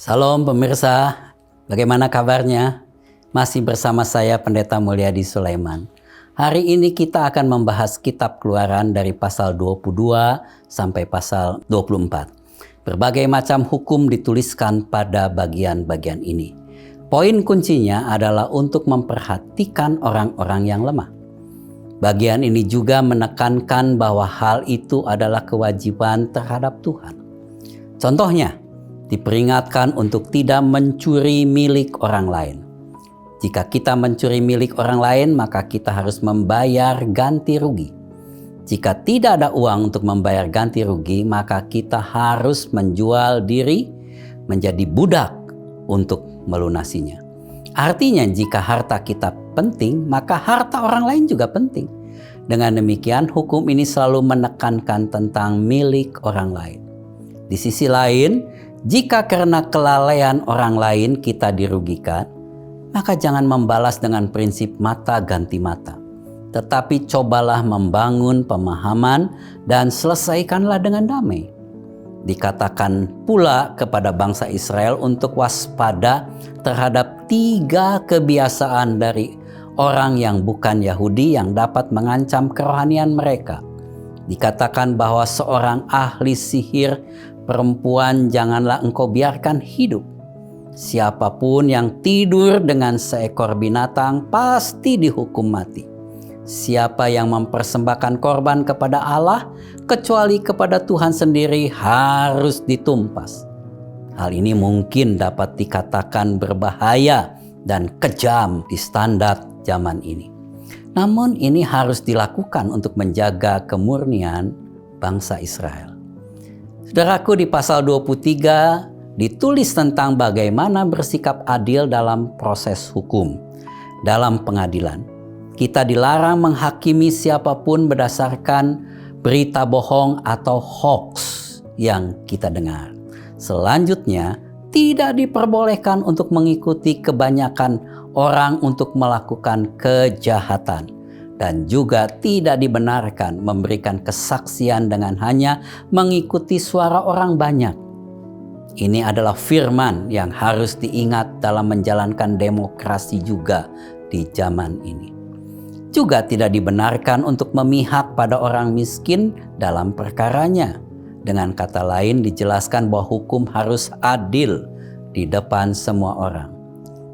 Salam pemirsa, bagaimana kabarnya? Masih bersama saya Pendeta Mulyadi Sulaiman. Hari ini kita akan membahas kitab Keluaran dari pasal 22 sampai pasal 24. Berbagai macam hukum dituliskan pada bagian-bagian ini. Poin kuncinya adalah untuk memperhatikan orang-orang yang lemah. Bagian ini juga menekankan bahwa hal itu adalah kewajiban terhadap Tuhan. Contohnya, diperingatkan untuk tidak mencuri milik orang lain. Jika kita mencuri milik orang lain, maka kita harus membayar ganti rugi. Jika tidak ada uang untuk membayar ganti rugi, maka kita harus menjual diri menjadi budak untuk melunasinya. Artinya, jika harta kita penting, maka harta orang lain juga penting. Dengan demikian, hukum ini selalu menekankan tentang milik orang lain. Di sisi lain, jika karena kelalaian orang lain kita dirugikan, maka jangan membalas dengan prinsip mata ganti mata. Tetapi cobalah membangun pemahaman dan selesaikanlah dengan damai. Dikatakan pula kepada bangsa Israel untuk waspada terhadap 3 kebiasaan dari orang yang bukan Yahudi yang dapat mengancam kerohanian mereka. Dikatakan bahwa seorang ahli sihir perempuan janganlah engkau biarkan hidup. Siapapun yang tidur dengan seekor binatang pasti dihukum mati. Siapa yang mempersembahkan korban kepada Allah kecuali kepada Tuhan sendiri harus ditumpas. Hal ini mungkin dapat dikatakan berbahaya dan kejam di standar zaman ini. Namun ini harus dilakukan untuk menjaga kemurnian bangsa Israel. Saudaraku, di pasal 23 ditulis tentang bagaimana bersikap adil dalam proses hukum, dalam pengadilan. Kita dilarang menghakimi siapapun berdasarkan berita bohong atau hoax yang kita dengar. Selanjutnya, tidak diperbolehkan untuk mengikuti kebanyakan orang untuk melakukan kejahatan. Dan juga tidak dibenarkan memberikan kesaksian dengan hanya mengikuti suara orang banyak. Ini adalah firman yang harus diingat dalam menjalankan demokrasi juga di zaman ini. Juga tidak dibenarkan untuk memihak pada orang miskin dalam perkaranya. Dengan kata lain, dijelaskan bahwa hukum harus adil di depan semua orang.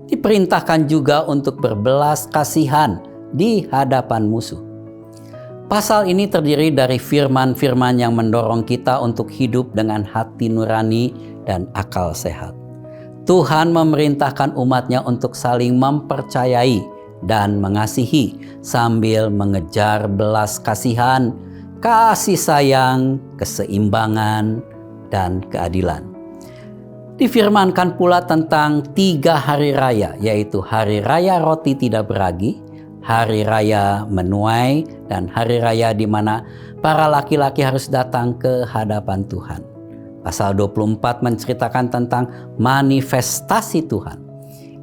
Diperintahkan juga untuk berbelas kasihan di hadapan musuh. Pasal ini terdiri dari firman-firman yang mendorong kita untuk hidup dengan hati nurani dan akal sehat. Tuhan memerintahkan umatnya untuk saling mempercayai dan mengasihi sambil mengejar belas kasihan, kasih sayang, keseimbangan, dan keadilan. Difirmankan pula tentang 3 hari raya, yaitu hari raya roti tidak beragi, hari raya menuai, dan hari raya di mana para laki-laki harus datang ke hadapan Tuhan. Pasal 24 menceritakan tentang manifestasi Tuhan.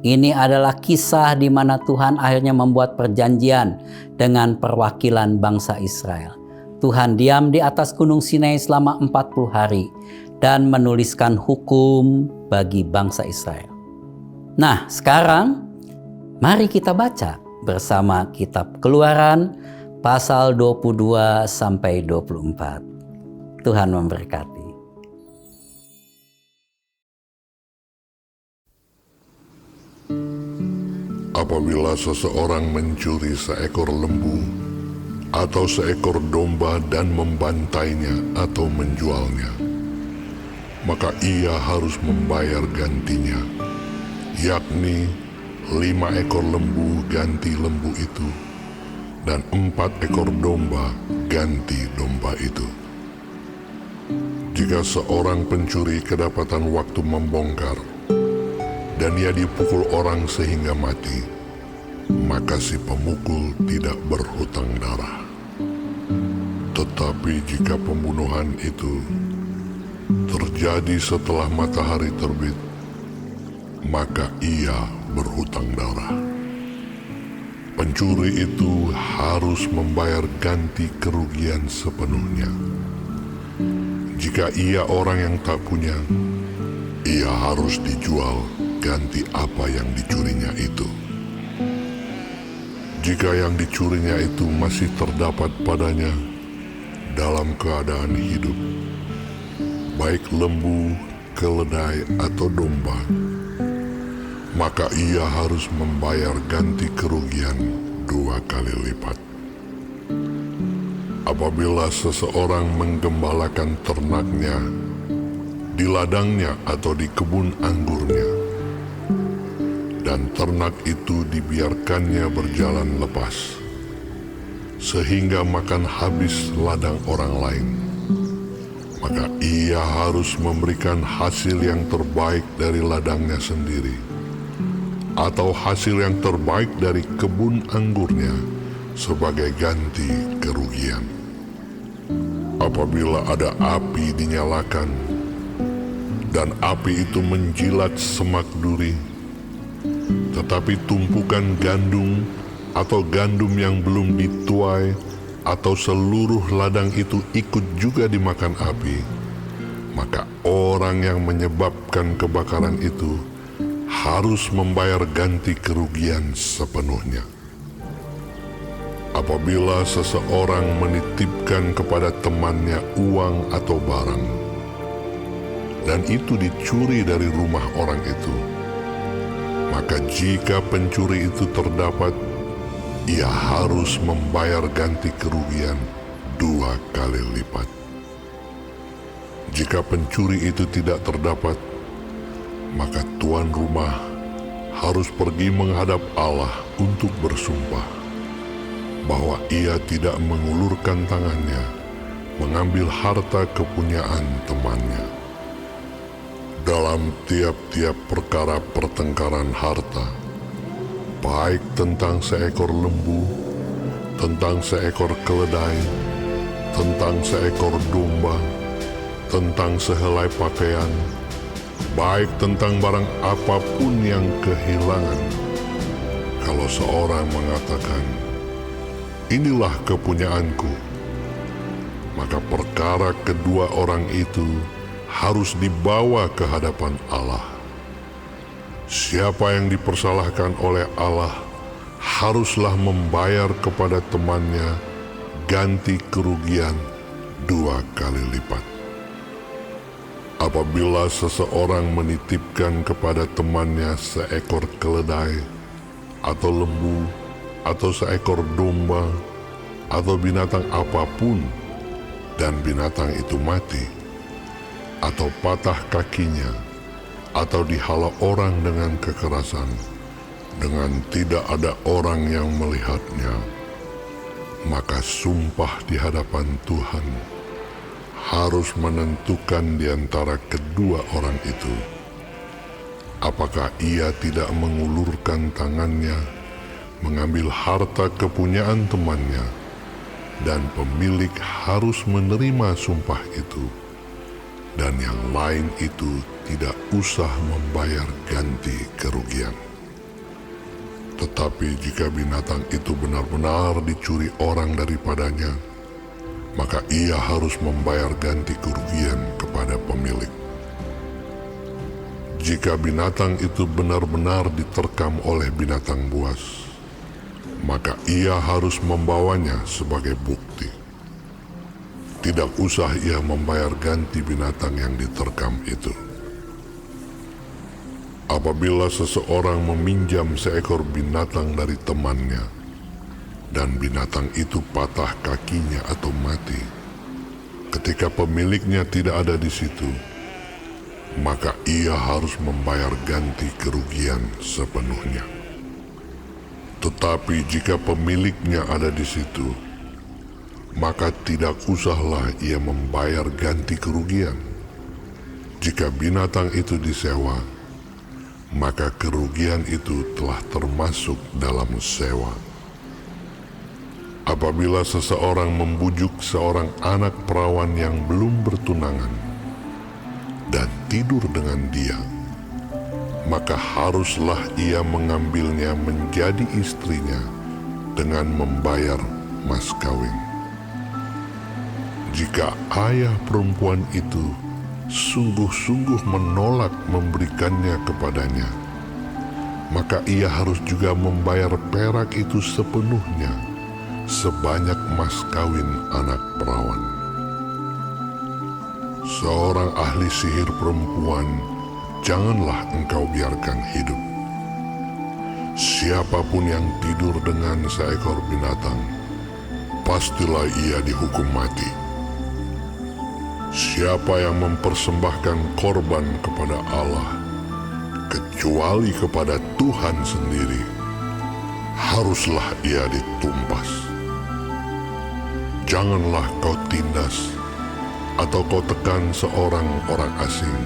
Ini adalah kisah di mana Tuhan akhirnya membuat perjanjian dengan perwakilan bangsa Israel. Tuhan diam di atas Gunung Sinai selama 40 hari dan menuliskan hukum bagi bangsa Israel. Nah, sekarang mari kita baca bersama kitab Keluaran pasal 22 sampai 24. Tuhan memberkati. Apabila seseorang mencuri seekor lembu atau seekor domba dan membantainya atau menjualnya, maka ia harus membayar gantinya, yakni 5 ekor lembu ganti lembu itu, dan 4 ekor domba ganti domba itu. Jika seorang pencuri kedapatan waktu membongkar, dan ia dipukul orang sehingga mati, maka si pemukul tidak berhutang darah. Tetapi jika pembunuhan itu terjadi setelah matahari terbit, maka ia berhutang darah. Pencuri itu harus membayar ganti kerugian sepenuhnya. Jika ia orang yang tak punya, ia harus dijual ganti apa yang dicurinya itu. Jika yang dicurinya itu masih terdapat padanya dalam keadaan hidup, baik lembu, keledai, atau domba, maka ia harus membayar ganti kerugian 2 kali lipat. Apabila seseorang menggembalakan ternaknya di ladangnya atau di kebun anggurnya, dan ternak itu dibiarkannya berjalan lepas, sehingga makan habis ladang orang lain, maka ia harus memberikan hasil yang terbaik dari ladangnya sendiri, atau hasil yang terbaik dari kebun anggurnya sebagai ganti kerugian. Apabila ada api dinyalakan, dan api itu menjilat semak duri, tetapi tumpukan gandum atau gandum yang belum dituai atau seluruh ladang itu ikut juga dimakan api, maka orang yang menyebabkan kebakaran itu harus membayar ganti kerugian sepenuhnya. Apabila seseorang menitipkan kepada temannya uang atau barang, dan itu dicuri dari rumah orang itu, maka jika pencuri itu terdapat, ia harus membayar ganti kerugian 2 kali lipat. Jika pencuri itu tidak terdapat, maka tuan rumah harus pergi menghadap Allah untuk bersumpah bahwa ia tidak mengulurkan tangannya mengambil harta kepunyaan temannya. Dalam tiap-tiap perkara pertengkaran harta, baik tentang seekor lembu, tentang seekor keledai, tentang seekor domba, tentang sehelai pakaian, baik tentang barang apapun yang kehilangan, kalau seorang mengatakan, "Inilah kepunyaanku," maka perkara kedua orang itu harus dibawa ke hadapan Allah. Siapa yang dipersalahkan oleh Allah haruslah membayar kepada temannya ganti kerugian 2 kali lipat. Apabila seseorang menitipkan kepada temannya seekor keledai, atau lembu, atau seekor domba, atau binatang apapun, dan binatang itu mati, atau patah kakinya, atau dihala orang dengan kekerasan, dengan tidak ada orang yang melihatnya, maka sumpah di hadapan Tuhan harus menentukan di antara kedua orang itu, apakah ia tidak mengulurkan tangannya mengambil harta kepunyaan temannya, dan pemilik harus menerima sumpah itu, dan yang lain itu tidak usah membayar ganti kerugian. Tetapi jika binatang itu benar-benar dicuri orang daripadanya, maka ia harus membayar ganti kerugian kepada pemilik. Jika binatang itu benar-benar diterkam oleh binatang buas, maka ia harus membawanya sebagai bukti. Tidak usah ia membayar ganti binatang yang diterkam itu. Apabila seseorang meminjam seekor binatang dari temannya, dan binatang itu patah kakinya atau mati, ketika pemiliknya tidak ada di situ, maka ia harus membayar ganti kerugian sepenuhnya. Tetapi jika pemiliknya ada di situ, maka tidak usahlah ia membayar ganti kerugian. Jika binatang itu disewa, maka kerugian itu telah termasuk dalam sewa. Apabila seseorang membujuk seorang anak perawan yang belum bertunangan dan tidur dengan dia, maka haruslah ia mengambilnya menjadi istrinya dengan membayar mas kawin. Jika ayah perempuan itu sungguh-sungguh menolak memberikannya kepadanya, maka ia harus juga membayar perak itu sepenuhnya sebanyak mas kawin anak perawan. Seorang ahli sihir perempuan janganlah engkau biarkan hidup. Siapapun yang tidur dengan seekor binatang, pastilah ia dihukum mati. Siapa yang mempersembahkan korban kepada Allah, kecuali kepada Tuhan sendiri, haruslah ia ditumpas. Janganlah kau tindas atau kau tekan seorang orang asing,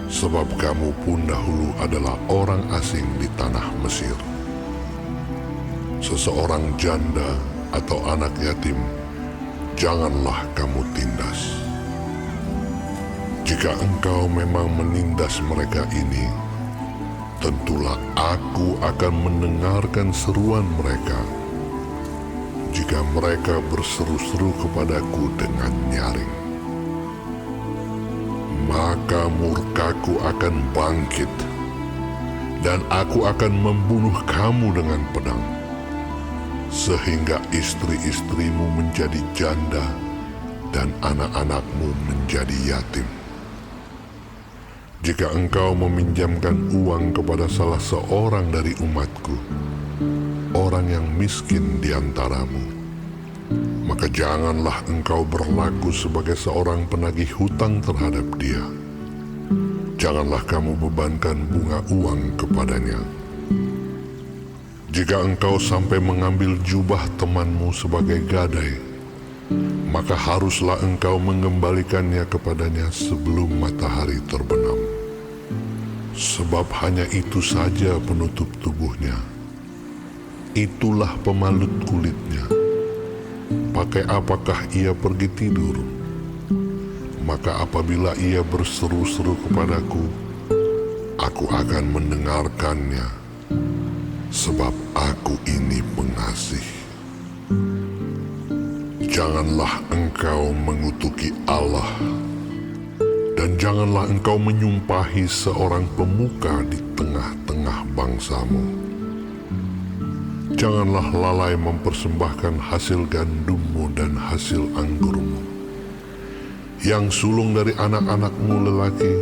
sebab kamu pun dahulu adalah orang asing di tanah Mesir. Seseorang janda atau anak yatim, janganlah kamu tindas. Jika engkau memang menindas mereka ini, tentulah aku akan mendengarkan seruan mereka jika mereka berseru-seru kepadaku dengan nyaring. Maka murkaku akan bangkit, dan aku akan membunuh kamu dengan pedang, sehingga istri-istrimu menjadi janda dan anak-anakmu menjadi yatim. Jika engkau meminjamkan uang kepada salah seorang dari umatku, orang yang miskin di antaramu, maka janganlah engkau berlaku sebagai seorang penagih hutang terhadap dia. Janganlah kamu bebankan bunga uang kepadanya. Jika engkau sampai mengambil jubah temanmu sebagai gadai, maka haruslah engkau mengembalikannya kepadanya sebelum matahari terbenam. Sebab hanya itu saja penutup tubuhnya. Itulah pemalut kulitnya. Pakai apakah ia pergi tidur? Maka apabila ia berseru-seru kepadaku, aku akan mendengarkannya, sebab aku ini pengasih. Janganlah engkau mengutuki Allah, dan janganlah engkau menyumpahi seorang pemuka di tengah-tengah bangsamu. Janganlah lalai mempersembahkan hasil gandummu dan hasil anggurmu. Yang sulung dari anak-anakmu lelaki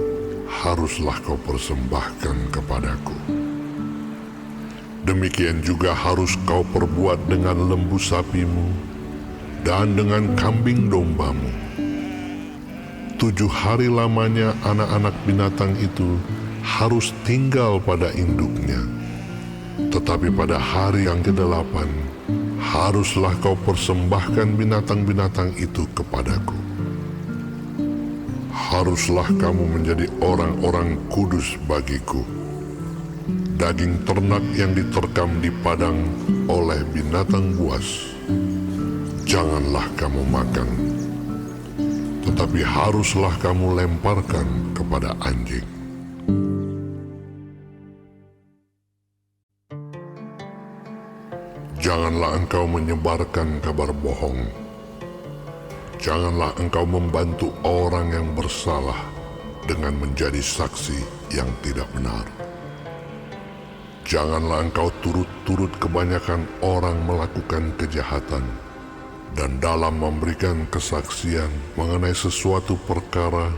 haruslah kau persembahkan kepadaku. Demikian juga harus kau perbuat dengan lembu sapimu dan dengan kambing dombamu. 7 hari lamanya anak-anak binatang itu harus tinggal pada induknya. Tetapi pada hari yang ke-8 haruslah kau persembahkan binatang-binatang itu kepadaku. Haruslah kamu menjadi orang-orang kudus bagiku. Daging ternak yang diterkam di padang oleh binatang buas, janganlah kamu makan, tetapi haruslah kamu lemparkan kepada anjing. Janganlah engkau menyebarkan kabar bohong. Janganlah engkau membantu orang yang bersalah dengan menjadi saksi yang tidak benar. Janganlah engkau turut-turut kebanyakan orang melakukan kejahatan, dan dalam memberikan kesaksian mengenai sesuatu perkara,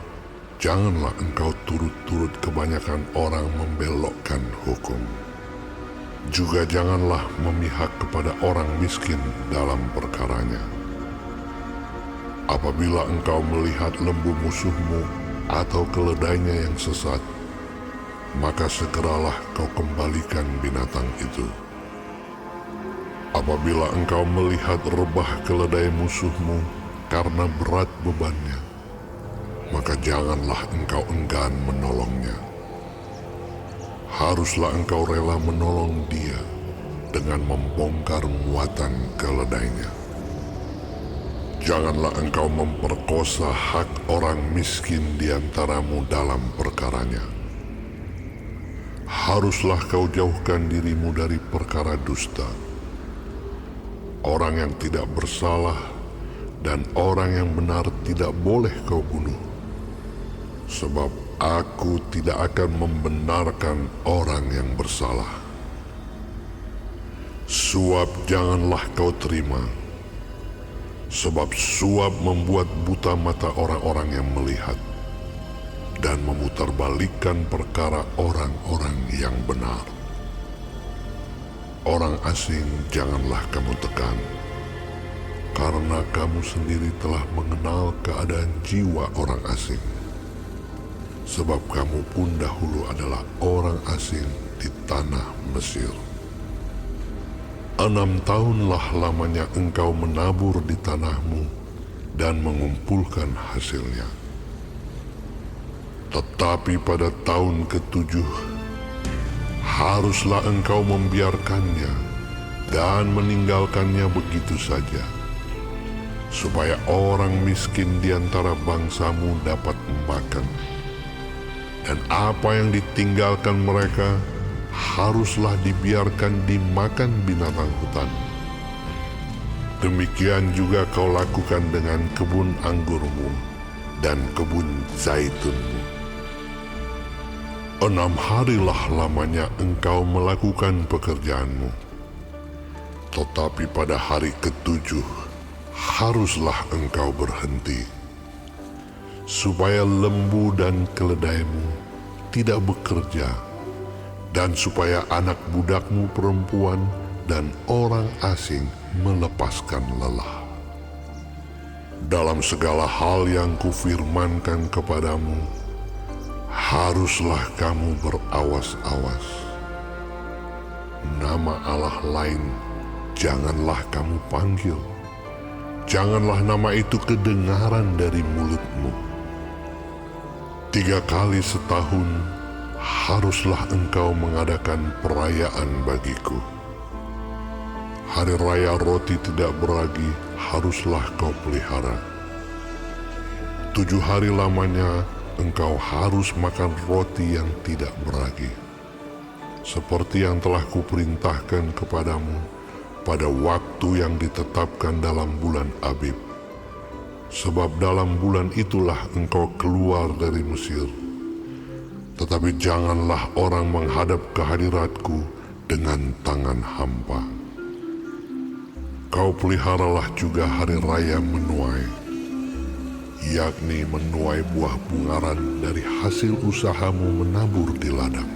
janganlah engkau turut-turut kebanyakan orang membelokkan hukum. Juga janganlah memihak kepada orang miskin dalam perkaranya. Apabila engkau melihat lembu musuhmu atau keledainya yang sesat, maka segeralah kau kembalikan binatang itu. Apabila engkau melihat rebah keledai musuhmu karena berat bebannya, maka janganlah engkau enggan menolongnya. Haruslah engkau rela menolong dia dengan membongkar muatan keledainya. Janganlah engkau memperkosa hak orang miskin di antaramu dalam perkaranya. Haruslah kau jauhkan dirimu dari perkara dusta. Orang yang tidak bersalah dan orang yang benar tidak boleh kau bunuh. sebab aku tidak akan membenarkan orang yang bersalah. Suap janganlah kau terima, sebab suap membuat buta mata orang-orang yang melihat dan memutarbalikkan perkara orang-orang yang benar. Orang asing janganlah kamu tekan, karena kamu sendiri telah mengenal keadaan jiwa orang asing. Sebab kamu pun dahulu adalah orang asing di tanah Mesir. 6 tahunlah lamanya engkau menabur di tanahmu dan mengumpulkan hasilnya. Tetapi pada tahun ke-7, haruslah engkau membiarkannya dan meninggalkannya begitu saja, supaya orang miskin di antara bangsamu dapat makan. Dan apa yang ditinggalkan mereka haruslah dibiarkan dimakan binatang hutan. Demikian juga kau lakukan dengan kebun anggurmu dan kebun zaitunmu. 6 harilah lamanya engkau melakukan pekerjaanmu. Tetapi pada hari ke-7 haruslah engkau berhenti, supaya lembu dan keledaimu tidak bekerja, dan supaya anak budakmu perempuan dan orang asing melepaskan lelah. Dalam segala hal yang kufirmankan kepadamu, haruslah kamu berawas-awas. Nama Allah lain janganlah kamu panggil, janganlah nama itu kedengaran dari mulutmu. 3 kali setahun haruslah engkau mengadakan perayaan bagiku. Hari raya roti tidak beragi haruslah kau pelihara. 7 hari lamanya engkau harus makan roti yang tidak beragi, seperti yang telah kuperintahkan kepadamu pada waktu yang ditetapkan dalam bulan Abib. Sebab dalam bulan itulah engkau keluar dari Mesir. Tetapi janganlah orang menghadap ke hadiratku dengan tangan hampa. Kau peliharalah juga hari raya menuai, yakni menuai buah bungaran dari hasil usahamu menabur di ladang.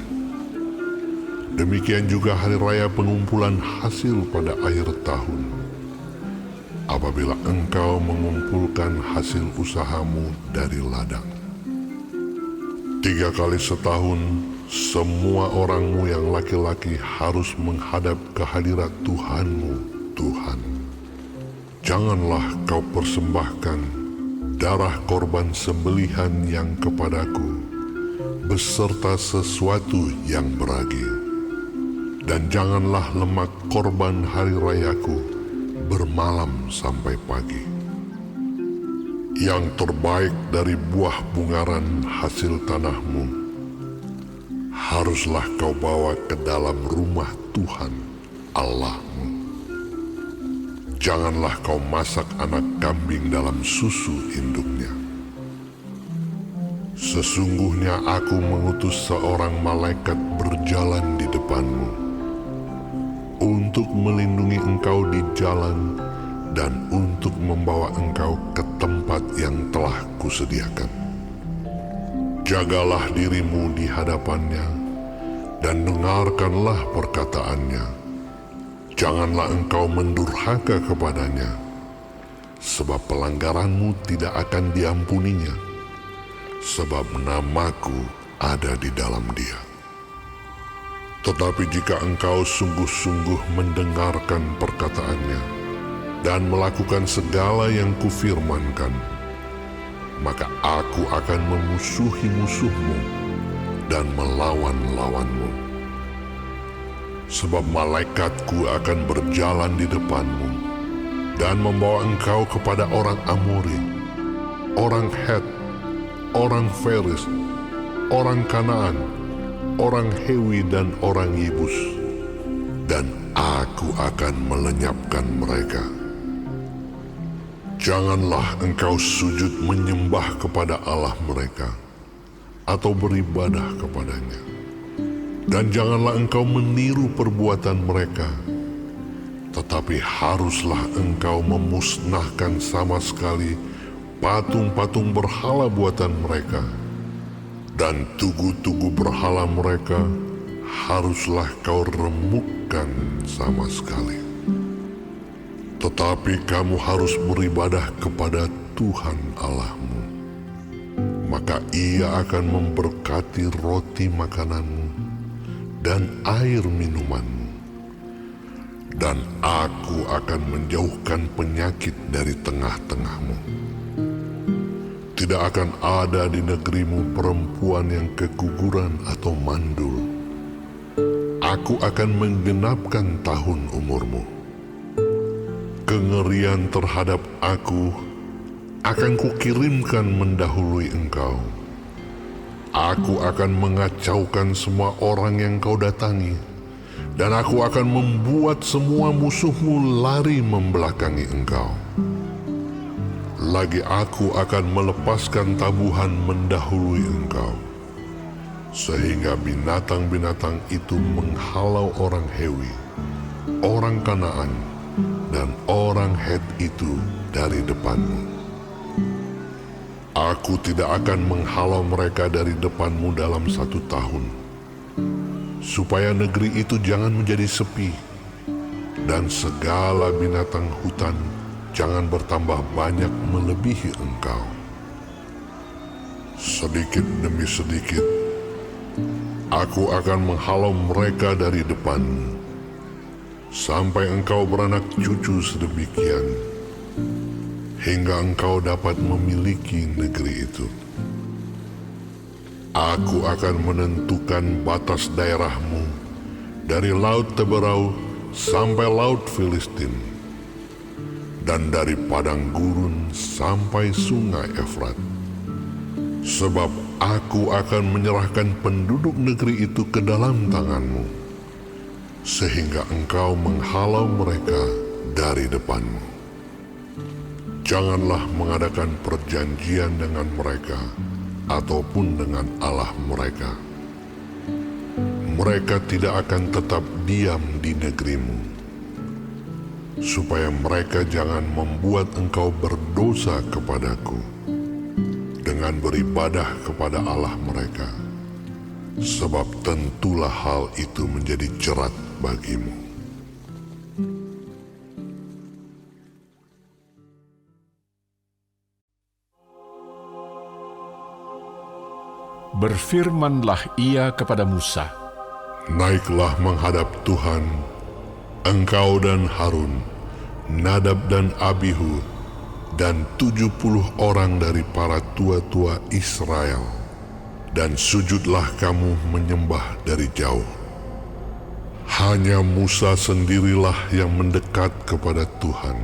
Demikian juga hari raya pengumpulan hasil pada akhir tahun, apabila engkau mengumpulkan hasil usahamu dari ladang. 3 kali setahun, semua orangmu yang laki-laki harus menghadap ke hadirat Tuhanmu, Tuhan. Janganlah kau persembahkan darah korban sembelihan yang kepadaku, beserta sesuatu yang beragi. Dan janganlah lemak korban hari rayaku bermalam sampai pagi. Yang terbaik dari buah bungaran hasil tanahmu haruslah kau bawa ke dalam rumah Tuhan Allahmu. Janganlah kau masak anak kambing dalam susu induknya. Sesungguhnya aku mengutus seorang malaikat berjalan di depanmu untuk melindungi engkau di jalan dan untuk membawa engkau ke tempat yang telah kusediakan. Jagalah dirimu di hadapannya dan dengarkanlah perkataannya. Janganlah engkau mendurhaka kepadanya, sebab pelanggaranmu tidak akan diampuninya, sebab namaku ada di dalam dia. Tetapi jika engkau sungguh-sungguh mendengarkan perkataannya dan melakukan segala yang kufirmankan, maka aku akan memusuhi musuhmu dan melawan lawanmu. Sebab malaikatku akan berjalan di depanmu dan membawa engkau kepada orang Amori, orang Het, orang Feris, orang Kanaan, orang Hewi dan orang Yebus, dan aku akan melenyapkan mereka. Janganlah engkau sujud menyembah kepada Allah mereka, atau beribadah kepadanya. Dan janganlah engkau meniru perbuatan mereka, tetapi haruslah engkau memusnahkan sama sekali patung-patung berhala buatan mereka, dan tugu-tugu berhala mereka haruslah kau remukkan sama sekali. Tetapi kamu harus beribadah kepada Tuhan Allahmu. Maka Ia akan memberkati roti makananmu dan air minumanmu. Dan Aku akan menjauhkan penyakit dari tengah-tengahmu. Tidak akan ada di negerimu perempuan yang keguguran atau mandul. Aku akan menggenapkan tahun umurmu. Kengerian terhadap Aku akan kukirimkan mendahului engkau. Aku akan mengacaukan semua orang yang kau datangi, dan Aku akan membuat semua musuhmu lari membelakangi engkau. Lagi Aku akan melepaskan tabuhan mendahului engkau, sehingga binatang-binatang itu menghalau orang Hewi, orang Kanaan, dan orang Het itu dari depanmu. Aku tidak akan menghalau mereka dari depanmu dalam 1 tahun, supaya negeri itu jangan menjadi sepi, dan segala binatang hutan jangan bertambah banyak melebihi engkau. Sedikit demi sedikit, Aku akan menghalau mereka dari depanmu, sampai engkau beranak cucu sedemikian, hingga engkau dapat memiliki negeri itu. Aku akan menentukan batas daerahmu dari Laut Teberau sampai Laut Filistin, dan dari padang gurun sampai sungai Efrat. Sebab Aku akan menyerahkan penduduk negeri itu ke dalam tanganmu, sehingga engkau menghalau mereka dari depanmu. Janganlah mengadakan perjanjian dengan mereka ataupun dengan Allah mereka. Mereka tidak akan tetap diam di negerimu, supaya mereka jangan membuat engkau berdosa kepadaku dengan beribadah kepada Allah mereka, sebab tentulah hal itu menjadi jerat bagimu. Berfirmanlah Ia kepada Musa, Naiklah menghadap Tuhan, engkau dan Harun, Nadab dan Abihu, dan 70 orang dari para tua-tua Israel, dan sujudlah kamu menyembah dari jauh. Hanya Musa sendirilah yang mendekat kepada Tuhan,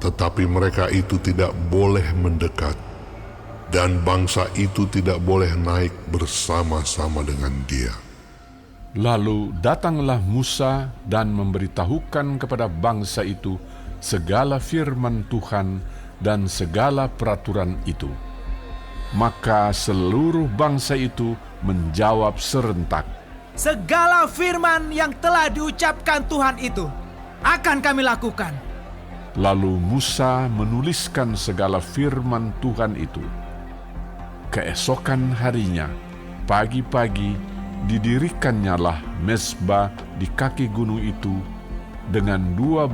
tetapi mereka itu tidak boleh mendekat, dan bangsa itu tidak boleh naik bersama-sama dengan dia. Lalu datanglah Musa dan memberitahukan kepada bangsa itu segala firman Tuhan dan segala peraturan itu. Maka seluruh bangsa itu menjawab serentak, segala firman yang telah diucapkan Tuhan itu akan kami lakukan. Lalu Musa menuliskan segala firman Tuhan itu. Keesokan harinya, pagi-pagi, didirikannya mezbah di kaki gunung itu dengan 12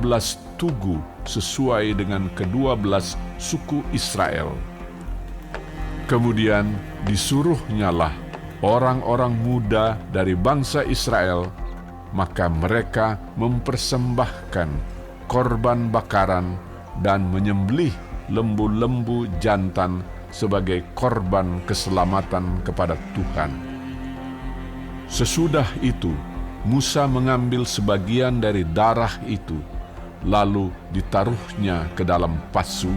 tugu sesuai dengan ke-12 suku Israel. Kemudian disuruhnyalah orang-orang muda dari bangsa Israel, maka mereka mempersembahkan korban bakaran dan menyembelih lembu-lembu jantan sebagai korban keselamatan kepada Tuhan. Sesudah itu, Musa mengambil sebagian dari darah itu, lalu ditaruhnya ke dalam pasu.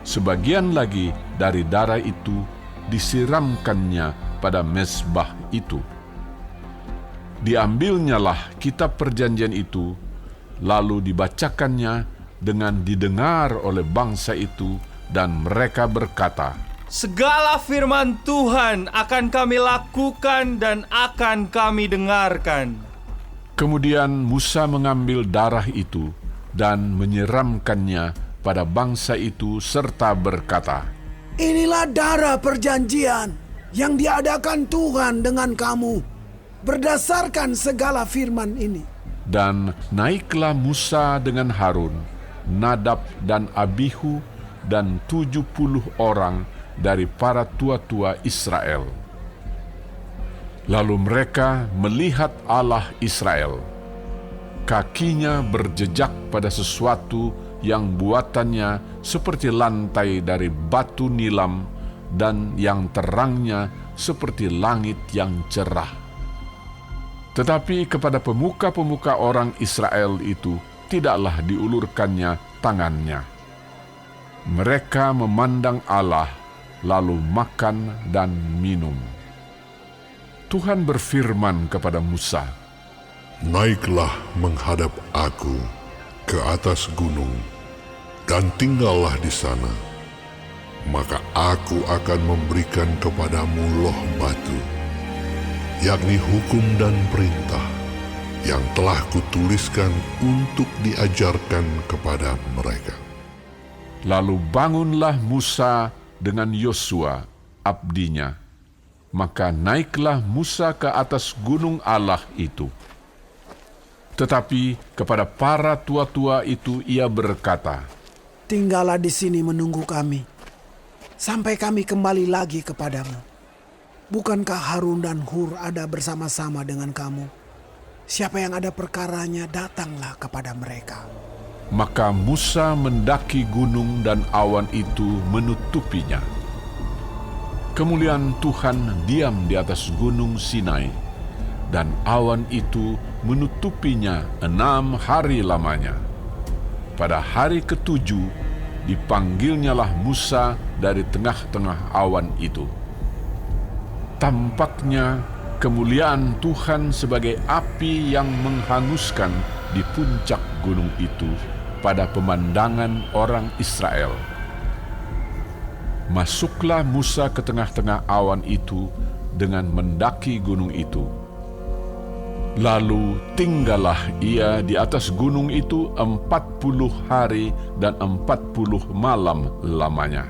Sebagian lagi dari darah itu disiramkannya pada mezbah itu. Diambilnyalah kitab perjanjian itu, lalu dibacakannya dengan didengar oleh bangsa itu, dan mereka berkata, segala firman Tuhan akan kami lakukan dan akan kami dengarkan." Kemudian Musa mengambil darah itu dan menyiramkannya pada bangsa itu serta berkata, "Inilah darah perjanjian yang diadakan Tuhan dengan kamu berdasarkan segala firman ini." Dan naiklah Musa dengan Harun, Nadab dan Abihu dan 70 orang dari para tua-tua Israel. Lalu mereka melihat Allah Israel. Kakinya berjejak pada sesuatu yang buatannya seperti lantai dari batu nilam dan yang terangnya seperti langit yang cerah. Tetapi kepada pemuka-pemuka orang Israel itu tidaklah diulurkannya tangannya. Mereka memandang Allah, lalu makan dan minum. Tuhan berfirman kepada Musa, "Naiklah menghadap aku ke atas gunung, dan tinggallah di sana. Maka aku akan memberikan kepadamu loh batu, yakni hukum dan perintah yang telah kutuliskan untuk diajarkan kepada mereka." Lalu bangunlah Musa dengan Yosua, abdinya. Maka naiklah Musa ke atas gunung Allah itu. Tetapi kepada para tua-tua itu ia berkata, "Tinggallah di sini menunggu kami, sampai kami kembali lagi kepadamu. Bukankah Harun dan Hur ada bersama-sama dengan kamu? Siapa yang ada perkaranya, datanglah kepada mereka." Maka Musa mendaki gunung dan awan itu menutupinya. Kemuliaan Tuhan diam di atas gunung Sinai, dan awan itu menutupinya 6 hari lamanya. Pada hari ke-7 dipanggilnyalah Musa dari tengah-tengah awan itu. Tampaknya kemuliaan Tuhan sebagai api yang menghanguskan di puncak gunung itu pada pemandangan orang Israel. Masuklah Musa ke tengah-tengah awan itu dengan mendaki gunung itu. Lalu tinggallah ia di atas gunung itu 40 hari dan 40 malam lamanya.